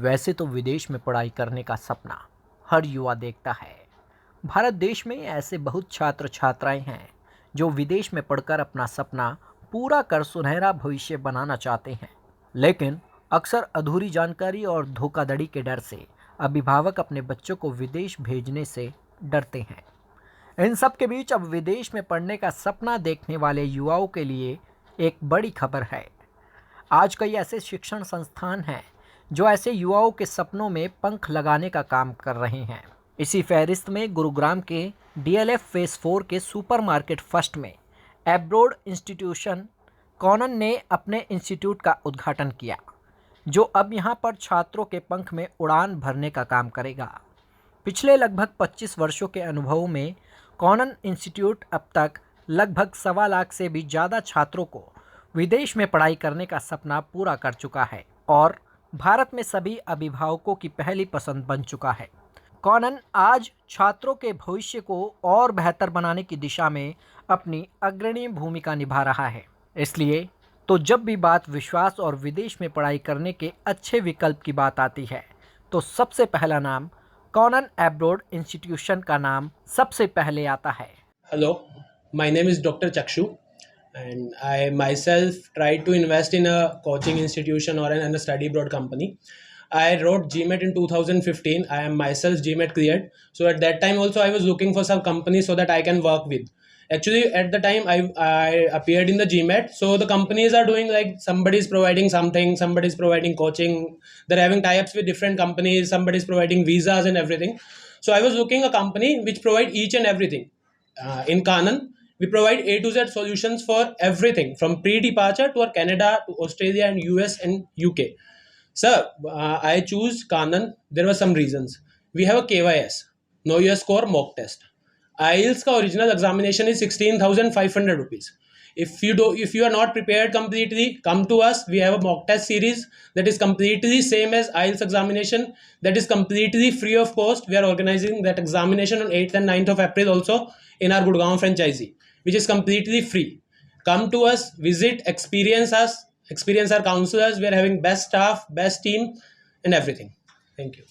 वैसे तो विदेश में पढ़ाई करने का सपना हर युवा देखता है। भारत देश में ऐसे बहुत छात्र छात्राएं हैं जो विदेश में पढ़कर अपना सपना पूरा कर सुनहरा भविष्य बनाना चाहते हैं, लेकिन अक्सर अधूरी जानकारी और धोखाधड़ी के डर से अभिभावक अपने बच्चों को विदेश भेजने से डरते हैं। इन सब के बीच अब विदेश में पढ़ने का सपना देखने वाले युवाओं के लिए एक बड़ी खबर है। आज कई ऐसे शिक्षण संस्थान हैं जो ऐसे युवाओं के सपनों में पंख लगाने का काम कर रहे हैं। इसी फहरिस्त में गुरुग्राम के डीएलएफ फेज 4 के सुपरमार्केट फर्स्ट में एब्रोड इंस्टीट्यूशन कॉनन ने अपने इंस्टीट्यूट का उद्घाटन किया, जो अब यहां पर छात्रों के पंख में उड़ान भरने का काम करेगा। पिछले लगभग 25 वर्षों के अनुभव में कॉनन इंस्टीट्यूट अब तक लगभग 1.25 लाख से भी ज़्यादा छात्रों को विदेश में पढ़ाई करने का सपना पूरा कर चुका है और भारत में सभी अभिभावकों की पहली पसंद बन चुका है। कॉनन आज छात्रों के भविष्य को और बेहतर बनाने की दिशा में अपनी अग्रणी भूमिका निभा रहा है। इसलिए तो जब भी बात विश्वास और विदेश में पढ़ाई करने के अच्छे विकल्प की बात आती है, तो सबसे पहला नाम कॉनन एब्रोड इंस्टीट्यूशन का नाम सबसे पहले आता है। Hello, my name is Dr. Chakshu, and I myself tried to invest in a coaching institution or in a study abroad company. I wrote GMAT in 2015. I am myself GMAT cleared. So at that time also I was looking for some companies so that I can work with. Actually, at the time I appeared in the GMAT. So the companies are doing like somebody is providing something, somebody is providing coaching. They're having tie-ups with different companies. Somebody is providing visas and everything. So I was looking a company which provide each and everything. In Canon, we provide A to Z solutions for everything from pre-departure to Canada to Australia and US and UK. Sir, I choose Canon. There were some reasons. We have a KYS, Know Your Score mock test. IELTS का original examination is 16,500 rupees. If you are not prepared completely, come to us. We have a mock test series that is completely same as IELTS examination. That is completely free of cost. We are organizing that examination on 8th and 9th of April also in our Gurgaon franchisee, which is completely free. Come to us, visit, experience us, experience our counselors. We are having best staff, best team, and everything. Thank you.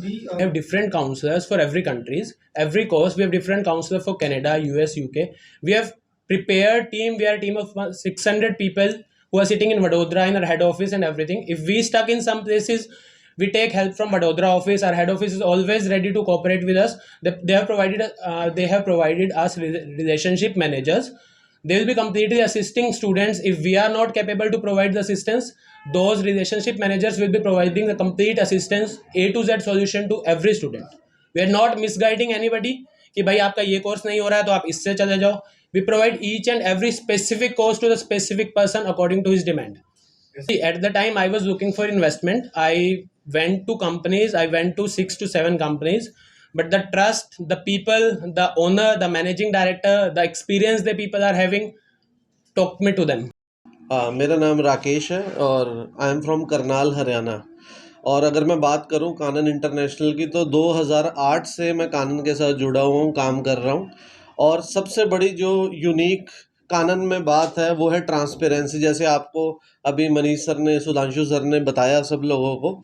We have different counselors for every countries, every course. We have different counselors for Canada, US, UK. We have prepared team. We are a team of 600 people who are sitting in Vadodara in our head office and everything. If we stuck in some places, we take help from Vadodara office. Our head office is always ready to cooperate with us. They have provided us relationship managers. They will be completely assisting students. If we are not capable to provide the assistance, those relationship managers will be providing the complete assistance, A to Z solution to every student. We are not misguiding anybody कि भाई आपका ये course नहीं हो रहा है तो आप इससे चले जाओ. We provide each and every specific course to the specific person according to his demand. See, at the time I was looking for investment, I went to companies. I went to 6 to 7 companies. But the trust, the people, the owner, the managing director, the experience the people are having, talk me to them. मेरा नाम राकेश है और I am from Karnal Haryana. और अगर मैं बात करूं कानन international की, तो 2008 से मैं कानन के साथ जुड़ा हुआ हूं, काम कर रहा हूं। और सबसे बड़ी जो यूनिक कानन में बात है वो है ट्रांसपेरेंसी। जैसे आपको अभी मनीष सर ने, सुधांशु सर ने बताया सब लोगों को,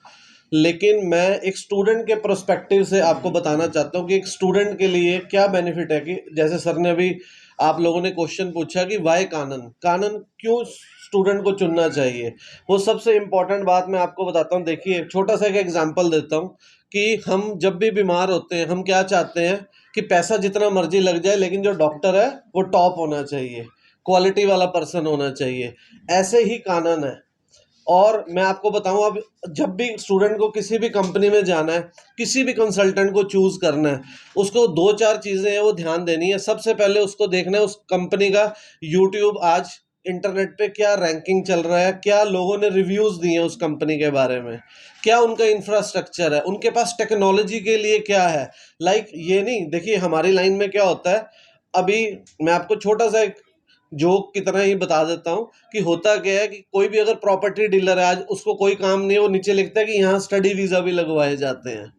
लेकिन मैं एक स्टूडेंट के पर्सपेक्टिव से आपको बताना चाहता हूँ कि एक स्टूडेंट के लिए क्या बेनिफिट है। कि जैसे सर ने अभी आप लोगों ने क्वेश्चन पूछा कि वाई कानन, कानन क्यों स्टूडेंट को चुनना चाहिए, वो सबसे इम्पॉर्टेंट बात मैं आपको बताता हूँ। देखिए, छोटा सा एक एग्जांपल देता हूँ कि हम जब भी बीमार होते हैं, हम क्या चाहते हैं कि पैसा जितना मर्जी लग जाए, लेकिन जो डॉक्टर है वो टॉप होना चाहिए, क्वालिटी वाला पर्सन होना चाहिए। ऐसे ही कानन है। और मैं आपको बताऊं, अब जब भी स्टूडेंट को किसी भी कंपनी में जाना है, किसी भी कंसल्टेंट को चूज करना है, उसको 2-4 चीज़ें हैं वो ध्यान देनी है। सबसे पहले उसको देखना है उस कंपनी का यूट्यूब, आज इंटरनेट पे क्या रैंकिंग चल रहा है, क्या लोगों ने रिव्यूज़ दिए हैं उस कंपनी के बारे में, क्या उनका इंफ्रास्ट्रक्चर है, उनके पास टेक्नोलॉजी के लिए क्या है। ये नहीं, देखिए हमारी लाइन में क्या होता है, अभी मैं आपको छोटा सा एक जोक की तरह ही बता देता हूँ कि होता क्या है कि कोई भी अगर प्रॉपर्टी डीलर है, आज उसको कोई काम नहीं है, वो नीचे लिखता है कि यहाँ स्टडी वीज़ा भी लगवाए जाते हैं।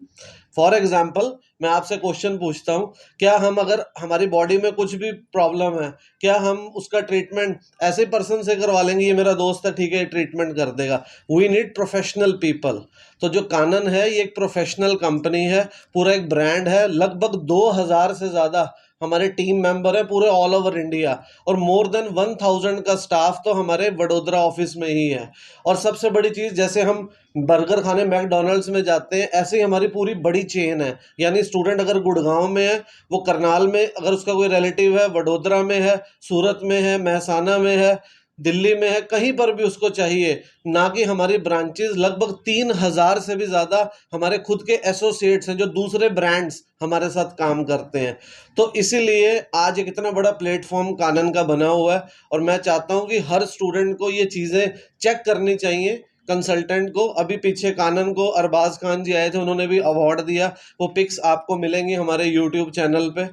फॉर एग्जाम्पल, मैं आपसे क्वेश्चन पूछता हूँ, क्या हम अगर हमारी बॉडी में कुछ भी प्रॉब्लम है, क्या हम उसका ट्रीटमेंट ऐसे पर्सन से करवा लेंगे, ये मेरा दोस्त है ठीक है ट्रीटमेंट कर देगा? We need professional people. तो जो कानन है ये एक प्रोफेशनल कंपनी है, पूरा एक ब्रांड है, लगभग 2000 से ज़्यादा हमारे टीम मेंबर है पूरे ऑल ओवर इंडिया, और मोर देन 1000 का स्टाफ तो हमारे वडोदरा ऑफिस में ही है। और सबसे बड़ी चीज़, जैसे हम बर्गर खाने मैकडोनल्ड्स में जाते हैं, ऐसे ही हमारी पूरी बड़ी चेन है। यानी स्टूडेंट अगर गुड़गांव में है, वो करनाल में अगर उसका कोई रिलेटिव है, वडोदरा में है, सूरत में है, महसाना में है, दिल्ली में है, कहीं पर भी उसको चाहिए ना, कि हमारी ब्रांचेस लगभग 3000 से भी ज़्यादा हमारे खुद के एसोसिएट्स हैं जो दूसरे ब्रांड्स हमारे साथ काम करते हैं। तो इसीलिए आज एक इतना बड़ा प्लेटफॉर्म कानन का बना हुआ है, और मैं चाहता हूं कि हर स्टूडेंट को ये चीज़ें चेक करनी चाहिए। कंसल्टेंट को, अभी पीछे कानन को अरबाज खान जी आए थे, उन्होंने भी अवार्ड दिया, वो पिक्स आपको मिलेंगी हमारे यूट्यूब चैनल पे।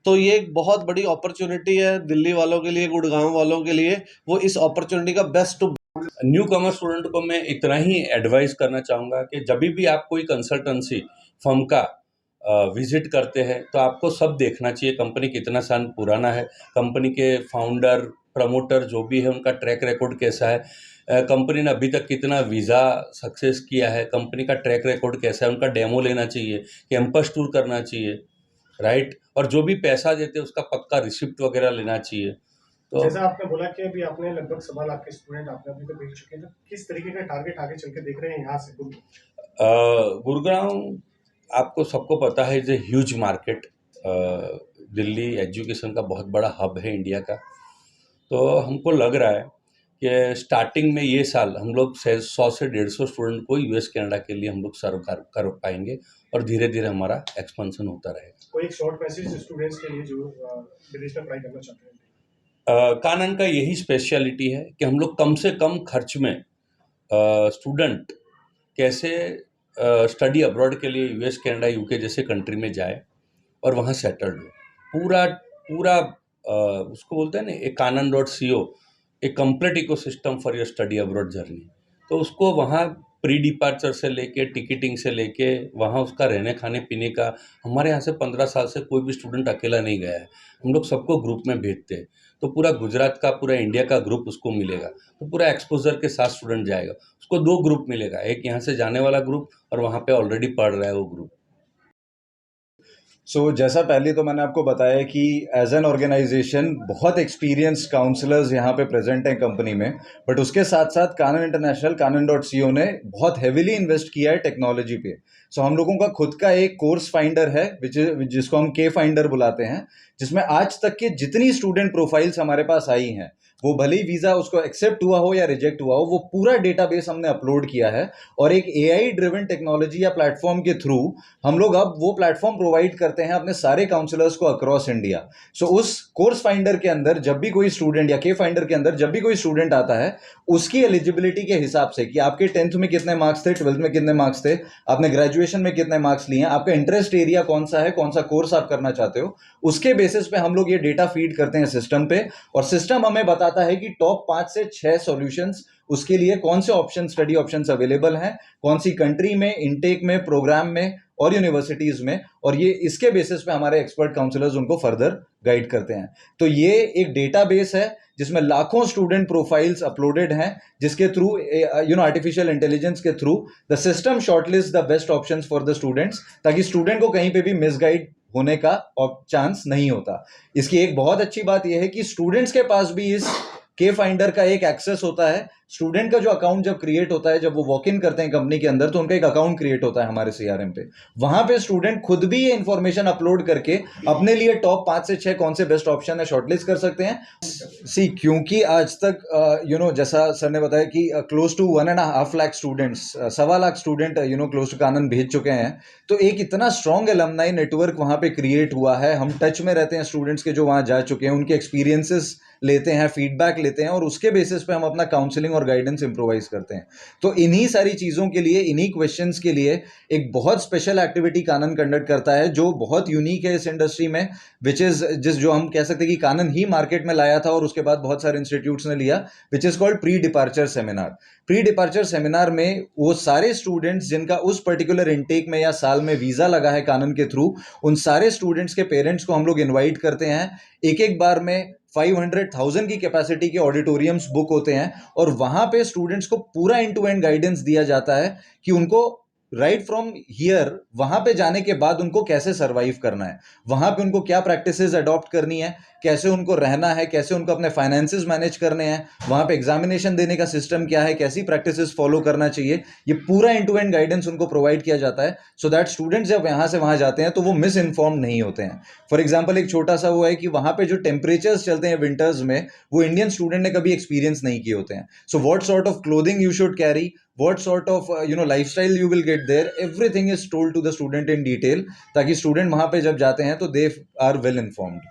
तो ये एक बहुत बड़ी अपॉर्चुनिटी है दिल्ली वालों के लिए, गुड़गांव वालों के लिए, वो इस अपॉर्चुनिटी का बेस्ट। न्यू कमर स्टूडेंट को मैं इतना ही एडवाइस करना चाहूँगा कि जब भी आप कोई कंसल्टेंसी फर्म का विजिट करते हैं तो आपको सब देखना चाहिए, कंपनी कितना साल पुराना है, कंपनी के फाउंडर प्रमोटर जो भी है उनका ट्रैक रिकॉर्ड कैसा है, कंपनी ने अभी तक कितना वीज़ा सक्सेस किया है, कंपनी का ट्रैक रिकॉर्ड कैसा है, उनका डेमो लेना चाहिए, कैंपस टूर करना चाहिए, राइट। और जो भी पैसा देते हैं उसका पक्का रिसिप्ट वगैरह लेना चाहिए। तो जैसा आपने बोला कि अभी आपने लगभग 1.25 लाख के स्टूडेंट आपने अभी तक देख चुके हैं, तो किस तरीके का टारगेट आगे चल के देख रहे हैं यहाँ से? गुरुग्राम आपको सबको पता है is a huge market, Delhi education का बहुत बड़ा हब है इंडिया का। तो हमको लग रहा है कि स्टार्टिंग में ये साल हम लोग 100 से 150 स्टूडेंट को यूएस कनाडा के लिए हम लोग सर्व कर पाएंगे, और धीरे धीरे हमारा एक्सपेंशन होता रहेगा। कोई एक शॉर्ट मैसेज स्टूडेंट्स के लिए जो विदेश में पढ़ाई करना चाहते हैं? कानन का यही स्पेशलिटी है कि हम लोग कम से कम खर्च में स्टूडेंट कैसे स्टडी अब्रॉड के लिए यूएस कनाडा यूके जैसे कंट्री में जाए और वहाँ सेटल्ड हो। पूरा पूरा उसको बोलते हैं ना, एक कानन.co, एक complete ecosystem for your study abroad journey. तो उसको वहाँ प्री डिपार्चर से लेके टिकटिंग से लेके वहाँ उसका रहने खाने पीने का, हमारे यहाँ से 15 साल से कोई भी स्टूडेंट अकेला नहीं गया है, हम लोग सबको ग्रुप में भेजते हैं। तो पूरा गुजरात का, पूरा इंडिया का ग्रुप उसको मिलेगा, तो पूरा एक्सपोजर के साथ स्टूडेंट जाएगा। उसको 2 ग्रुप मिलेगा, एक यहाँ से जाने वाला ग्रुप और वहाँ पे ऑलरेडी पढ़ रहा है वो ग्रुप। जैसा पहले तो मैंने आपको बताया कि एज एन ऑर्गेनाइजेशन बहुत एक्सपीरियंस्ड काउंसलर्स यहाँ पे प्रेजेंट हैं कंपनी में, बट उसके साथ साथ कानन इंटरनेशनल, कानन.co ने बहुत हेविली इन्वेस्ट किया है टेक्नोलॉजी पे। हम लोगों का खुद का एक कोर्स फाइंडर है जिसको हम के फाइंडर बुलाते हैं, जिसमें आज तक के जितनी स्टूडेंट प्रोफाइल्स हमारे पास आई हैं, वो भले ही वीज़ा उसको एक्सेप्ट हुआ हो या रिजेक्ट हुआ हो, वो पूरा डेटाबेस हमने अपलोड किया है। और एक एआई ड्रिवन टेक्नोलॉजी या प्लेटफॉर्म के थ्रू हम लोग अब वो प्लेटफॉर्म प्रोवाइड करते हैं अपने सारे काउंसलर्स को अक्रॉस इंडिया। उस कोर्स फाइंडर के अंदर जब भी कोई स्टूडेंट, या के फाइंडर के अंदर जब भी कोई स्टूडेंट आता है, उसकी एलिजिबिलिटी के हिसाब से कि आपके 10th में कितने मार्क्स थे, 12th में कितने मार्क्स थे, आपने ग्रेजुएशन में कितने मार्क्स लिए हैं, आपका इंटरेस्ट एरिया कौन सा है, कौन सा कोर्स आप करना चाहते हो, उसके बेसिस पे हम लोग ये डेटा फीड करते हैं सिस्टम पे, और सिस्टम हमें बताता है कि टॉप 5 से 6 सॉल्यूशंस उसके लिए कौन से ऑप्शन, स्टडी ऑप्शंस अवेलेबल हैं, कौन सी कंट्री में, इनटेक में, प्रोग्राम में और यूनिवर्सिटीज में, और ये इसके बेसिस पे हमारे एक्सपर्ट काउंसलर्स उनको फर्दर गाइड करते हैं। तो ये एक डेटाबेस है जिसमें लाखों स्टूडेंट प्रोफाइल्स अपलोडेड हैं, जिसके थ्रू आर्टिफिशियल इंटेलिजेंस के through the system shortlist the best options for the students, ताकि स्टूडेंट को कहीं पे भी मिसगाइड होने का चांस नहीं होता। इसकी एक बहुत अच्छी बात यह है कि स्टूडेंट्स के पास भी इस के फाइंडर का एक एक्सेस होता है। स्टूडेंट का जो अकाउंट जब क्रिएट होता है, जब वो वॉक इन करते हैं कंपनी के अंदर, तो उनका एक अकाउंट क्रिएट होता है हमारे सीआरएम पे। वहां पे स्टूडेंट खुद भी ये इंफॉर्मेशन अपलोड करके अपने लिए टॉप 5 से 6 कौन से बेस्ट ऑप्शन है शॉर्टलिस्ट कर सकते हैं। क्योंकि आज तक जैसा सर ने बताया कि close to 1.5 lakh students, 1.25 lakh student close to कानन भेज चुके हैं। तो एक इतना स्ट्रॉन्ग एलमनाई नेटवर्क वहां पे क्रिएट हुआ है। हम टच में रहते हैं स्टूडेंट्स के जो वहां जा चुके हैं, उनके एक्सपीरियंसेस लेते हैं, फीडबैक लेते हैं और उसके बेसिस पे हम अपना काउंसलिंग और गाइडेंस इम्प्रोवाइज करते हैं। तो इन्हीं सारी चीज़ों के लिए, इन्हीं क्वेश्चंस के लिए एक बहुत स्पेशल एक्टिविटी कानन कंडक्ट करता है जो बहुत यूनिक है इस इंडस्ट्री में, विच इज़ जो हम कह सकते हैं कि कानन ही मार्केट में लाया था और उसके बाद बहुत सारे इंस्टीट्यूट्स ने लिया, which is called pre departure seminar. Pre departure seminar में वो सारे स्टूडेंट्स जिनका उस पर्टिकुलर इनटेक में या साल में वीज़ा लगा है कानन के थ्रू, उन सारे स्टूडेंट्स के पेरेंट्स को हम लोग इन्वाइट करते हैं। एक एक बार में 500,000 की कैपेसिटी के ऑडिटोरियम्स बुक होते हैं और वहां पे स्टूडेंट्स को पूरा एंड टू एंड गाइडेंस दिया जाता है कि उनको राइट फ्रॉम हियर वहां पे जाने के बाद उनको कैसे सरवाइव करना है, वहां पे उनको क्या प्रैक्टिसेस अडॉप्ट करनी है, कैसे उनको रहना है, कैसे उनको अपने फाइनेंसेस मैनेज करने हैं, वहां पे एग्जामिनेशन देने का सिस्टम क्या है, कैसी प्रैक्टिसेस फॉलो करना चाहिए, ये पूरा एंड टू एंड गाइडेंस उनको प्रोवाइड किया जाता है सो दैट स्टूडेंट्स जब यहाँ से वहां जाते हैं तो वो मिस इन्फॉर्म नहीं होते हैं। फॉर एग्जाम्पल एक छोटा सा वो है कि वहां पे जो टेम्परेचर्स चलते हैं विंटर्स में, वो इंडियन स्टूडेंट ने कभी एक्सपीरियंस नहीं किए होते हैं। So what sort of clothing you should carry, what sort of lifestyle you will get there, everything is told to the student in detail ताकि स्टूडेंट वहां पे जब जाते हैं तो they are well informed।